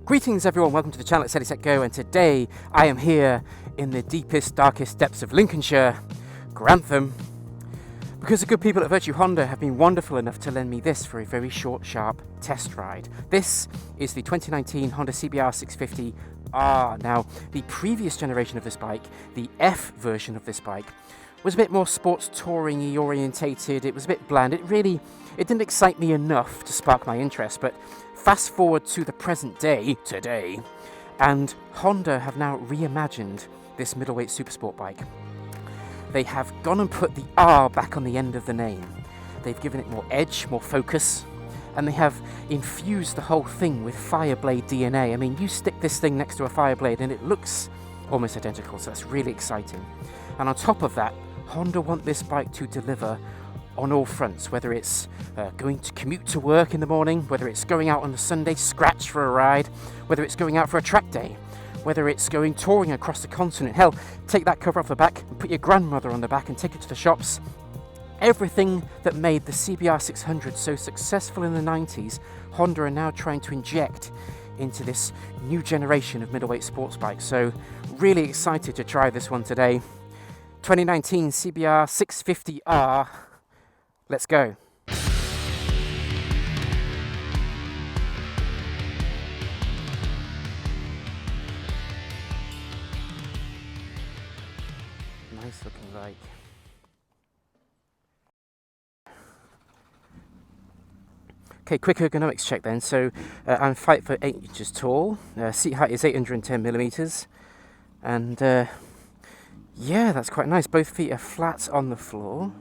Greetings everyone, welcome to the channel at Steady Set Go, and today I am here in the deepest, darkest depths of Lincolnshire, Grantham, because the good people at VERTU Honda have been wonderful enough to lend me this for a very short, sharp test ride. This is the 2019 Honda CBR650R. Now, the previous generation of this bike, the F version of this bike, was a bit more sports touring-y orientated. It was a bit bland. It didn't excite me enough to spark my interest, but fast forward to the present day, today, and Honda have now reimagined this middleweight supersport bike. They have gone and put the R back on the end of the name. They've given it more edge, more focus, and they have infused the whole thing with Fireblade DNA. I mean, you stick this thing next to a Fireblade and it looks almost identical, so that's really exciting. And on top of that, Honda want this bike to deliver on all fronts, whether it's going to commute to work in the morning, whether it's going out on a Sunday scratch for a ride, whether it's going out for a track day, whether it's going touring across the continent. Hell, take that cover off the back and put your grandmother on the back and take it to the shops. Everything that made the CBR600 so successful in the 90s, Honda are now trying to inject into this new generation of middleweight sports bikes. So really excited to try this one today. 2019 CBR650R. Let's go. Nice looking bike. Okay, quick ergonomics check then. So I'm 5'8" tall. Seat height is 810 millimeters, and yeah, that's quite nice. Both feet are flat on the floor.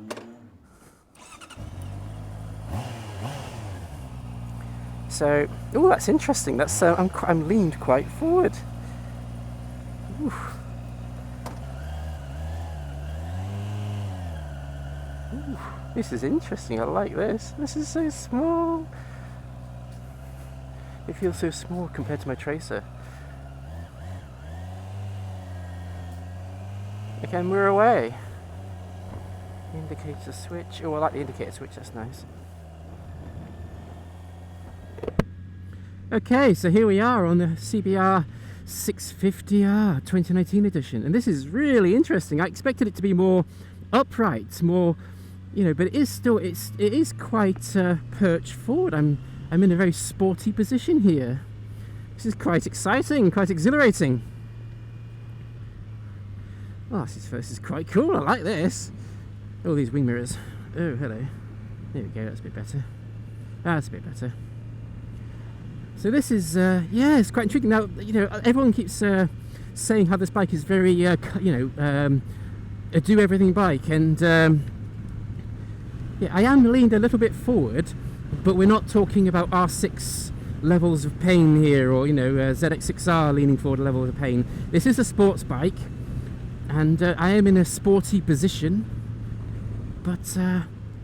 So, oh, that's interesting. That's I'm leaned quite forward. Ooh. Ooh, this is interesting. I like this. This is so small. It feels so small compared to my Tracer. Okay, and we're away. Indicator switch. Oh, I like the indicator switch. That's nice. Okay, so here we are on the CBR650R 2019 edition, and this is really interesting. I expected it to be more upright, more, but it is quite perched forward. I'm in a very sporty position here. This is quite exciting, quite exhilarating. Oh, this is quite cool. I like this. Oh, these wing mirrors. Oh, hello. There we go. That's a bit better. That's a bit better. So this is, yeah, it's quite intriguing. Now, everyone keeps saying how this bike is very, a do-everything bike, and yeah, I am leaned a little bit forward, but we're not talking about R6 levels of pain here, or ZX6R leaning forward levels of pain. This is a sports bike, and I am in a sporty position, but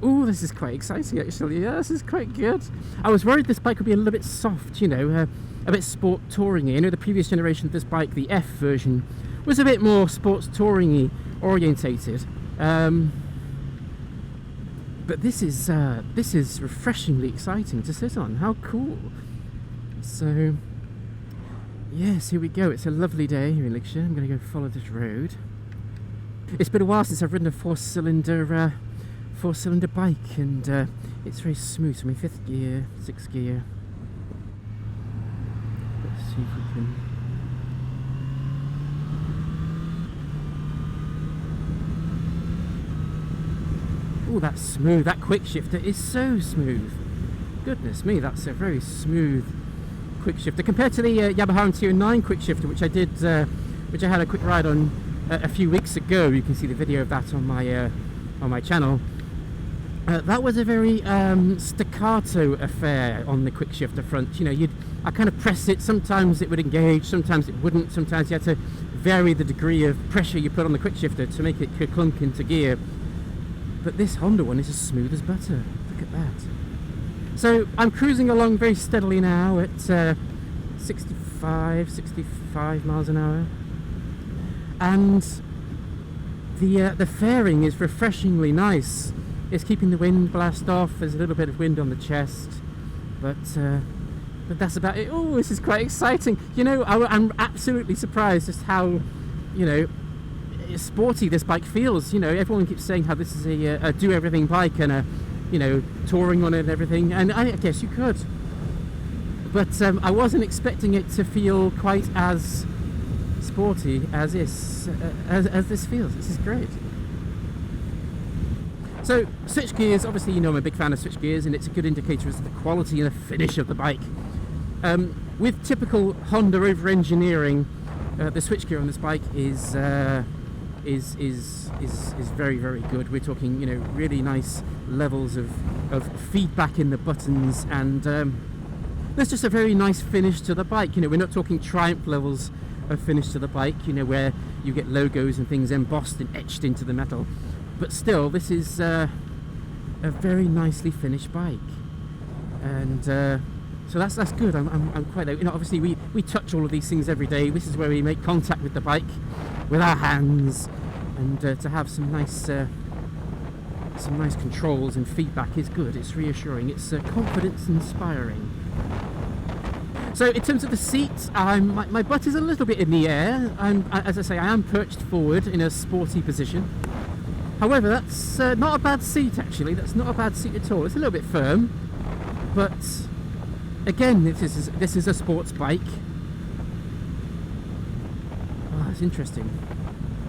oh, this is quite exciting actually. Yeah, this is quite good. I was worried this bike would be a little bit soft, a bit sport touring-y. The previous generation of this bike, the F version, was a bit more sports touring-y orientated. But this is refreshingly exciting to sit on. How cool. So, yes, here we go. It's a lovely day here in Lincolnshire. I'm going to go follow this road. It's been a while since I've ridden a four-cylinder bike, and it's very smooth. I mean, 5th gear, 6th gear. Let's see if we can. Oh, that's smooth. That quick shifter is so smooth. Goodness me, that's a very smooth quick shifter compared to the Yamaha TO9 quick shifter, which I had a quick ride on a few weeks ago. You can see the video of that on my channel. That was a very staccato affair on the quick shifter front. I kind of press it. Sometimes it would engage, sometimes it wouldn't. Sometimes you had to vary the degree of pressure you put on the quick shifter to make it clunk into gear. But this Honda one is as smooth as butter. Look at that. So I'm cruising along very steadily now at 65 miles an hour, and the fairing is refreshingly nice. It's keeping the wind blast off. There's a little bit of wind on the chest, but but that's about it. Oh, this is quite exciting. You know, I'm absolutely surprised just how, you know, sporty this bike feels. You know, everyone keeps saying how this is a do everything bike and a, you know, touring on it and everything, and I guess you could, but I wasn't expecting it to feel quite as sporty as this feels. This is great. So switch gears, obviously, you know, I'm a big fan of switch gears, and it's a good indicator as to the quality and the finish of the bike. With typical Honda over engineering, the switchgear on this bike is very, very good. We're talking, you know, really nice levels of feedback in the buttons, and there's just a very nice finish to the bike. You know, we're not talking Triumph levels of finish to the bike, you know, where you get logos and things embossed and etched into the metal, but still, this is a very nicely finished bike, and so that's good. I'm quite, you know, obviously we touch all of these things every day. This is where we make contact with the bike with our hands, and to have some nice controls and feedback is good. It's reassuring. It's confidence inspiring. So in terms of the seat, my butt is a little bit in the air. As I say, I am perched forward in a sporty position. However, that's not a bad seat actually. That's not a bad seat at all. It's a little bit firm, but again, this is a sports bike. Oh, it's interesting.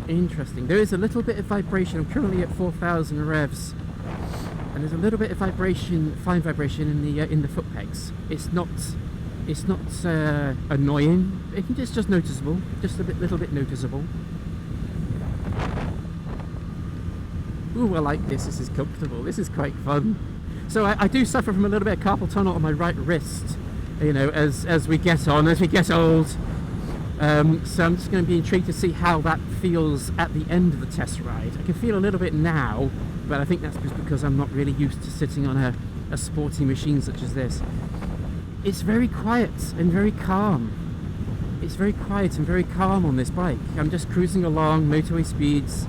Interesting. There is a little bit of vibration. I'm currently at 4,000 revs, and there's a little bit of vibration, fine vibration in the foot pegs. It's not annoying. It's just noticeable. Just a little bit noticeable. Ooh, I like this. This is comfortable. This is quite fun. So I do suffer from a little bit of carpal tunnel on my right wrist, you know, as we get on, as we get old. So I'm just going to be intrigued to see how that feels at the end of the test ride. I can feel a little bit now, but I think that's just because I'm not really used to sitting on a sporty machine such as this. It's very quiet and very calm. It's very quiet and very calm on this bike. I'm just cruising along motorway speeds,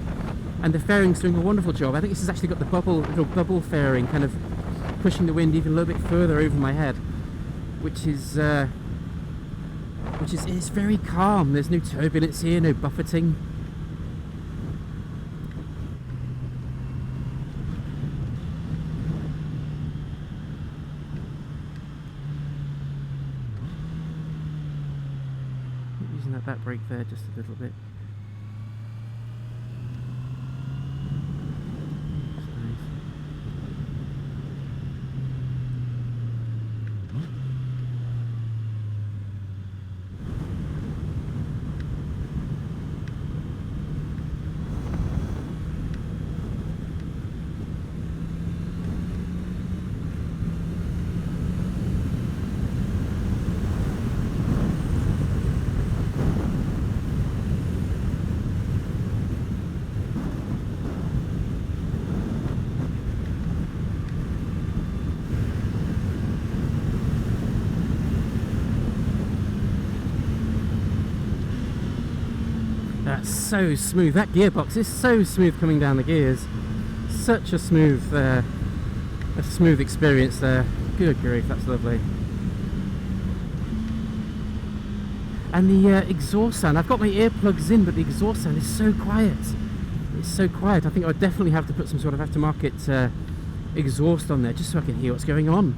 and the fairing's doing a wonderful job. I think this has actually got the little bubble fairing, kind of pushing the wind even a little bit further over my head, which is it's very calm. There's no turbulence here, no buffeting. Using that back brake there just a little bit. That's so smooth. That gearbox is so smooth coming down the gears. Such a smooth experience there. Good grief, that's lovely. And the exhaust sound. I've got my earplugs in, but the exhaust sound is so quiet. It's so quiet. I think I would definitely have to put some sort of aftermarket exhaust on there just so I can hear what's going on.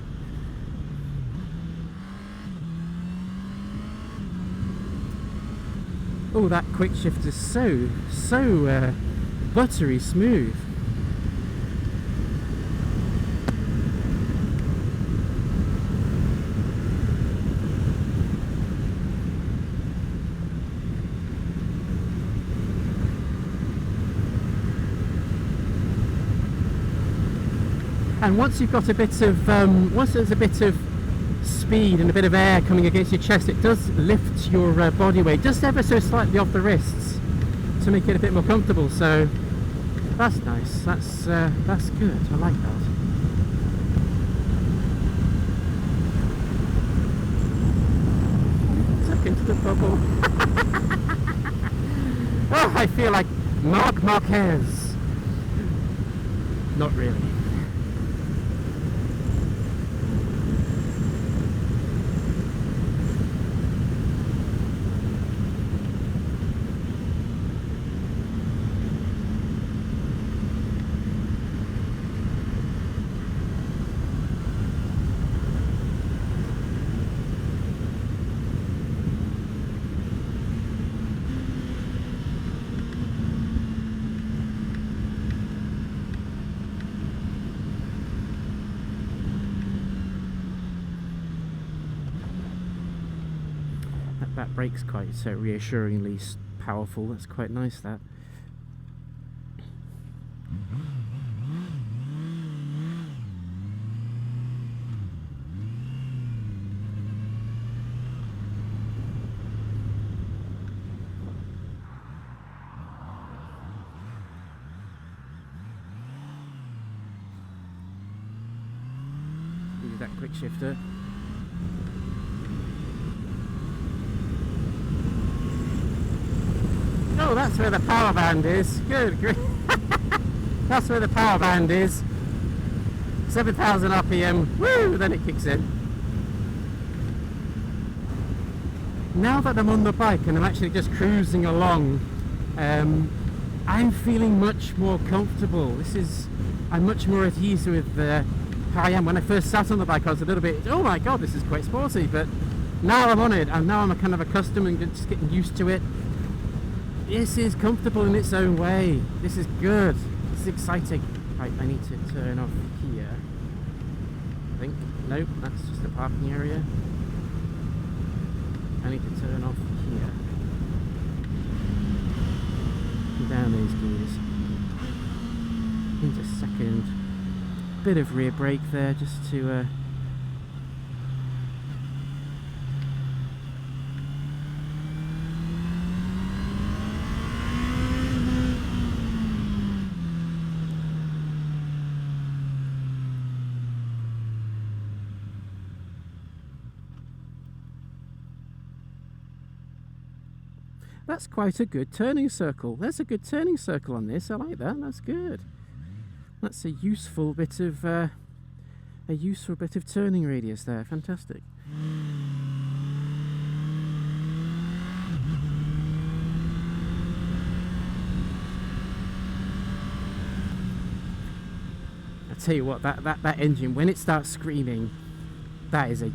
Oh, that quick shift is so buttery smooth. And once you've got a bit of, once there's a bit of speed and a bit of air coming against your chest, it does lift your body weight just ever so slightly off the wrists to make it a bit more comfortable. So that's nice. That's good. I like that. Tuck into the bubble. Oh, I feel like Marc Marquez. Not really. that brake's quite reassuringly powerful. That's quite nice, that. That quick shifter. Oh, that's where the power band is. Good grief. That's where the power band is. 7,000 RPM. Woo! Then it kicks in. Now that I'm on the bike and I'm actually just cruising along, I'm feeling much more comfortable. I'm much more at ease with how I am. When I first sat on the bike, I was a little bit, oh my god, this is quite sporty, but now I'm on it, and now I'm kind of accustomed and just getting used to it. This is comfortable in its own way. This is good. This is exciting. Right, I need to turn off here. I think. Nope, that's just the parking area. I need to turn off here. And down those gears. In just a second. Bit of rear brake there just to That's quite a good turning circle. There's a good turning circle on this. I like that. That's good. That's a useful bit of turning radius there. Fantastic. I tell you what, that engine, when it starts screaming, that is a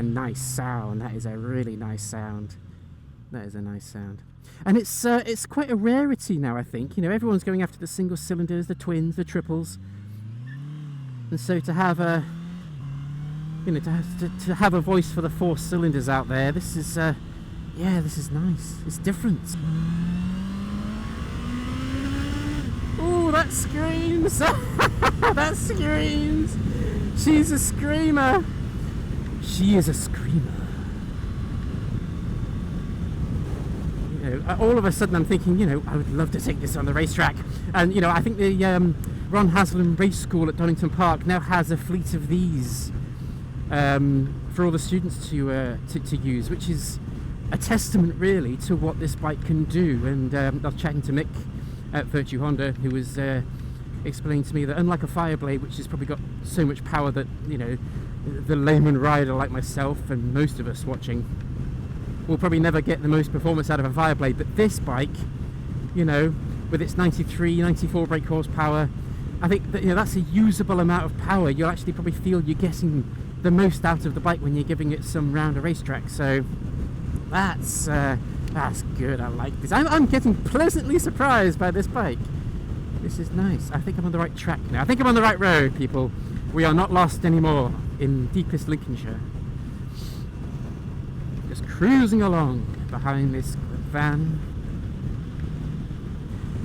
nice sound. That is a really nice sound. That is a nice sound. And it's quite a rarity now, I think. You know, everyone's going after the single cylinders, the twins, the triples. And so to have a, you know, to have a voice for the 4 cylinders out there, this is, yeah, this is nice. It's different. Ooh, that screams! That screams! She's a screamer! She is a screamer. All of a sudden I'm thinking, you know, I would love to take this on the racetrack. And, you know, I think the Ron Haslam Race School at Donington Park now has a fleet of these for all the students to use, which is a testament really to what this bike can do. And I was chatting to Mick at VERTU Honda, who was explaining to me that unlike a Fireblade, which has probably got so much power that, you know, the layman rider like myself and most of us watching will probably never get the most performance out of a Fireblade, but this bike, you know, with its 93, 94 brake horsepower, I think that, you know, that's a usable amount of power. You'll actually probably feel you're getting the most out of the bike when you're giving it some round a racetrack. So that's good. I like this. I'm getting pleasantly surprised by this bike. This is nice. I think I'm on the right track now. I think I'm on the right road, people. We are not lost anymore in deepest Lincolnshire. Just cruising along behind this van.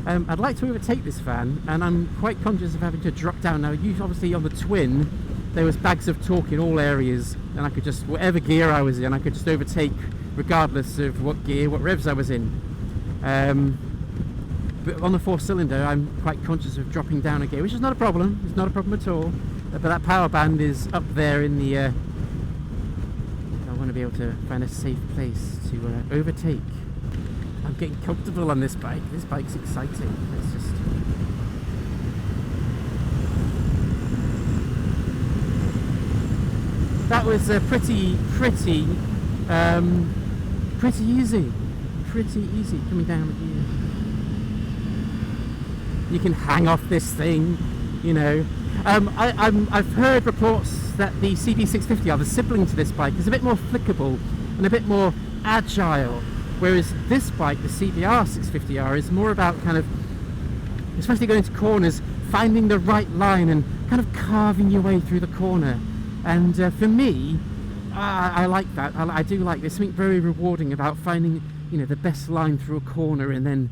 I'd like to overtake this van, and I'm quite conscious of having to drop down. Now, obviously on the Twin, there was bags of torque in all areas, and I could just, whatever gear I was in, I could just overtake regardless of what gear, what revs I was in. But on the 4-cylinder, I'm quite conscious of dropping down a gear, which is not a problem. It's not a problem at all. But that power band is up there in the... I want to be able to find a safe place to overtake. I'm getting comfortable on this bike. This bike's exciting. It's just... That was pretty easy. Pretty easy coming down with you. You can hang off this thing, you know. I've heard reports that the CB650R, the sibling to this bike, is a bit more flickable and a bit more agile, whereas this bike, the CBR650R, is more about kind of, especially going into corners, finding the right line and kind of carving your way through the corner. And for me, I like that. I do like this. Something very rewarding about finding, you know, the best line through a corner and then,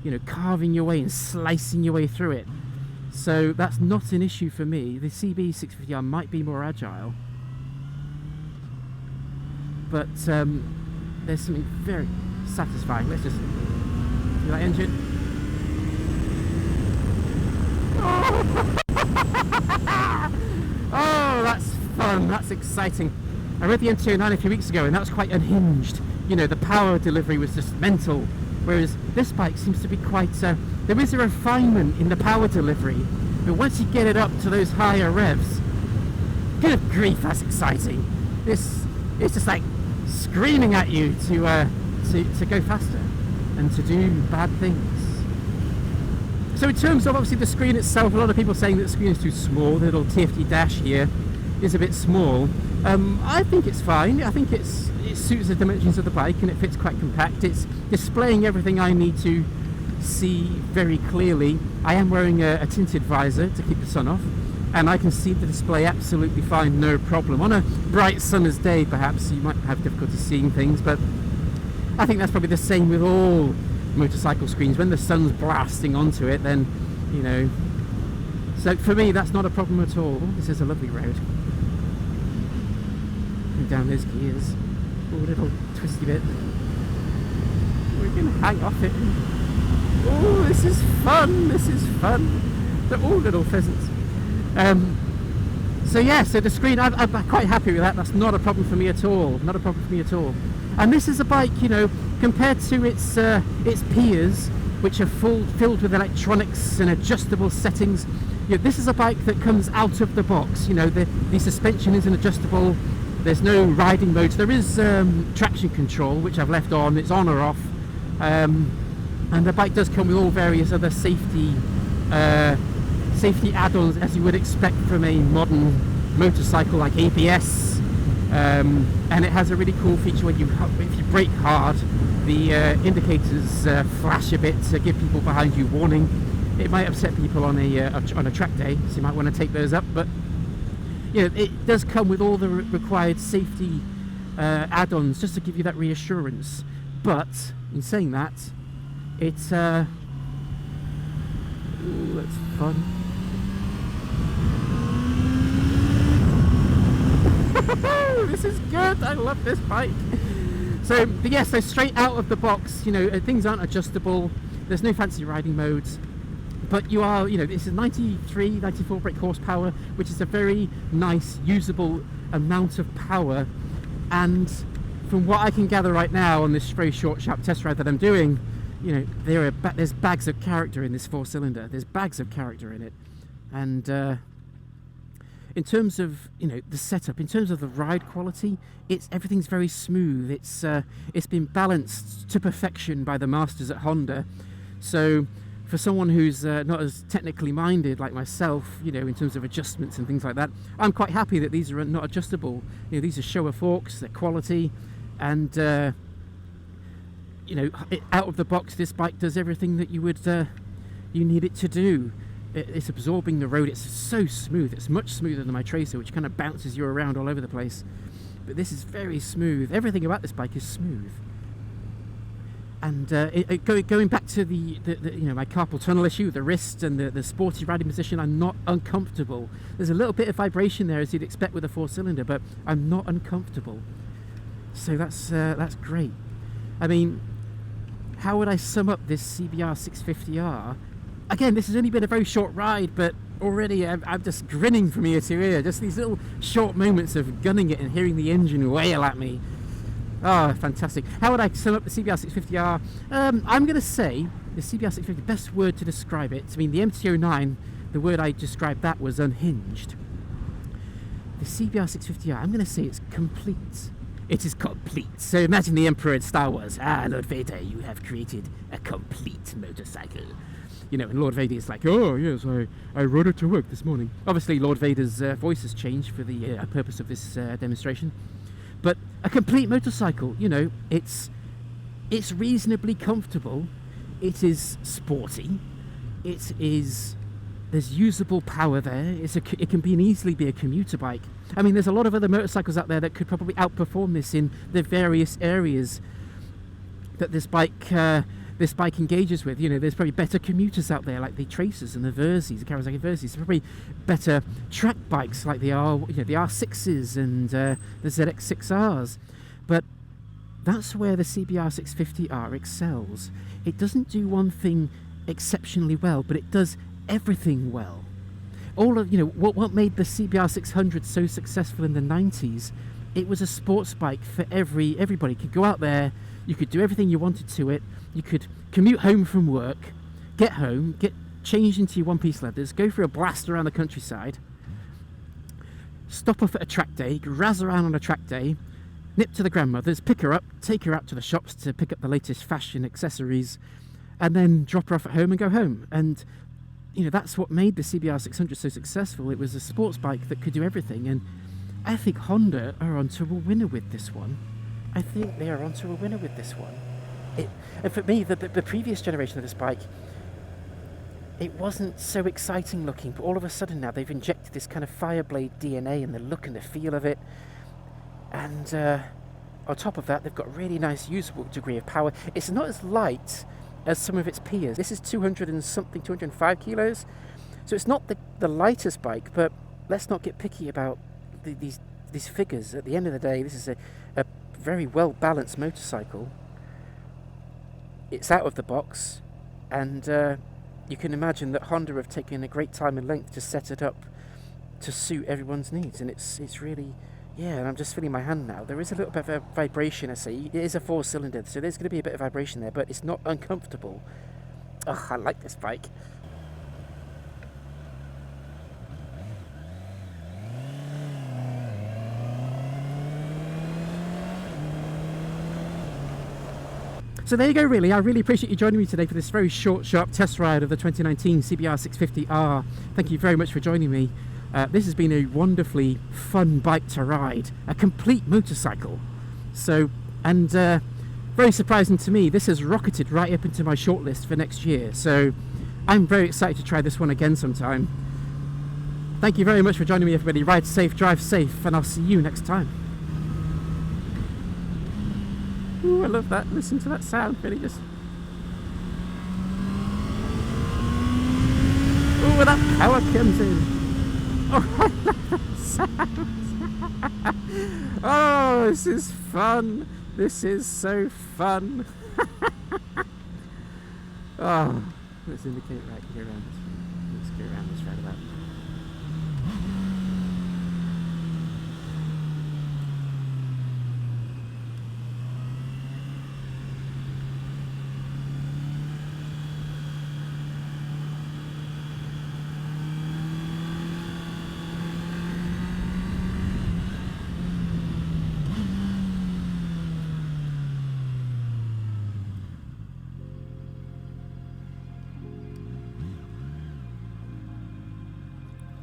you know, carving your way and slicing your way through it. So that's not an issue for me. The CB650R might be more agile, but there's something very satisfying. Let's just see that engine. Oh, that's fun. That's exciting. I read the MT-09 a few weeks ago, and that was quite unhinged. You know, the power delivery was just mental, whereas this bike seems to be quite... there is a refinement in the power delivery, but once you get it up to those higher revs, good grief, that's exciting. It's just like screaming at you to go faster and to do bad things. So in terms of obviously the screen itself, a lot of people saying that the screen is too small. The little TFT dash here is a bit small. I think it's fine. I think it suits the dimensions of the bike and it fits quite compact. It's displaying everything I need to see very clearly. I am wearing a tinted visor to keep the sun off, and I can see the display absolutely fine, no problem. On a bright summer's day perhaps you might have difficulty seeing things, but I think that's probably the same with all motorcycle screens. When the sun's blasting onto it, then, you know, so for me that's not a problem at all. Oh, this is a lovely road. And down those gears, oh, a little twisty bit. We're going to hang off it. Oh, this is fun, this is fun. They're all little pheasants. So yeah, so the screen, I'm quite happy with that. That's not a problem for me at all. Not a problem for me at all. And this is a bike, you know, compared to its peers, which are filled with electronics and adjustable settings. You know, this is a bike that comes out of the box. You know, the suspension isn't adjustable. There's no riding modes. There is traction control, which I've left on. It's on or off. And the bike does come with all various other safety add-ons, as you would expect from a modern motorcycle, like ABS. And it has a really cool feature where if you brake hard, the indicators flash a bit to give people behind you warning. It might upset people on a track day, so you might want to take those up. But you know, it does come with all the required safety add-ons just to give you that reassurance. But in saying that, it's ooh, that's fun. This is good. I love this bike. So yes, so straight out of the box, you know, things aren't adjustable. There's no fancy riding modes, but you are, you know, this is 94 brake horsepower, which is a very nice usable amount of power. And from what I can gather right now on this very short sharp test ride that I'm doing, you know, there's bags of character in this four-cylinder. There's bags of character in it. And in terms of, you know, the setup, in terms of the ride quality, everything's very smooth. It's been balanced to perfection by the masters at Honda. So for someone who's not as technically minded like myself, you know, in terms of adjustments and things like that, I'm quite happy that these are not adjustable. You know, these are Showa forks, they're quality, and you know, out of the box, this bike does everything that you need it to do. It's absorbing the road. It's so smooth. It's much smoother than my Tracer, which kind of bounces you around all over the place. But this is very smooth. Everything about this bike is smooth. And going back to the you know, my carpal tunnel issue, the wrist and the sporty riding position, I'm not uncomfortable. There's a little bit of vibration there, as you'd expect with a four-cylinder, but I'm not uncomfortable. So that's great. I mean, how would I sum up this CBR650R? Again, this has only been a very short ride, but already I'm just grinning from ear to ear. Just these little short moments of gunning it and hearing the engine wail at me. Oh, fantastic. How would I sum up the CBR650R? I'm going to say the CBR650, best word to describe it. I mean, the MT-09, the word I described that was unhinged. The CBR650R, I'm going to say it's complete. It is complete. So imagine the Emperor in Star Wars. Ah, Lord Vader, you have created a complete motorcycle. You know, and Lord Vader is like, oh yes, I rode it to work this morning. Obviously, Lord Vader's voice has changed for the purpose of this demonstration. But a complete motorcycle, you know, it's reasonably comfortable. It is sporty. It is There's usable power there. It can easily be a commuter bike. I mean, there's a lot of other motorcycles out there that could probably outperform this in the various areas that this bike engages with. You know, there's probably better commuters out there, like the Tracers and the Versus, the Kawasaki Versus. There's probably better track bikes like the R6s and the ZX6Rs. But that's where the CBR650R excels. It doesn't do one thing exceptionally well, but it does everything well. All of what made the CBR600 so successful in the 90s, it was a sports bike for everybody. You could go out there, you could do everything you wanted to it. You could commute home from work, get home, get changed into your one-piece leathers, go for a blast around the countryside, stop off at a track day, razz around on a track day, nip to the grandmother's, pick her up, take her out to the shops to pick up the latest fashion accessories, and then drop her off at home and go home. And that's what made the CBR600 so successful. It was a sports bike that could do everything, and I think Honda are onto a winner with this one. I think they are onto a winner with this one. And for me, the previous generation of this bike, it wasn't so exciting looking, but all of a sudden now they've injected this kind of Fireblade DNA in the look and the feel of it. And on top of that, they've got a really nice usable degree of power. It's not as light as some of its peers. This is 205 kilos. So it's not the lightest bike, but let's not get picky about these figures. At the end of the day, this is a very well balanced motorcycle. It's out of the box, and you can imagine that Honda have taken a great time and length to set it up to suit everyone's needs, and it's really, and I'm just feeling my hand now. There is a little bit of a vibration, I see. It is a 4-cylinder, so there's going to be a bit of vibration there, but it's not uncomfortable. Oh, I like this bike. So there you go, really. I really appreciate you joining me today for this very short, sharp test ride of the 2019 CBR650R. Thank you very much for joining me. This has been a wonderfully fun bike to ride, a complete motorcycle. So, and very surprising to me, this has rocketed right up into my shortlist for next year. So I'm very excited to try this one again sometime. Thank you very much for joining me, everybody. Ride safe, drive safe, and I'll see you next time. Ooh, I love that. Listen to that sound, really just... Ooh, when that power comes in. Oh, I love that sound. Oh, this is fun. This is so fun. Oh, let's indicate right here around this. Let's go around this roundabout.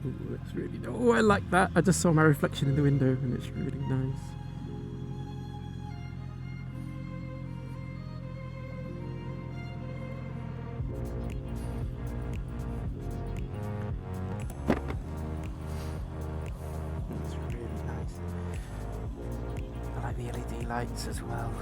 Ooh, it's really... Oh, I like that. I just saw my reflection in the window and it's really nice. It's really nice. I like the LED lights as well.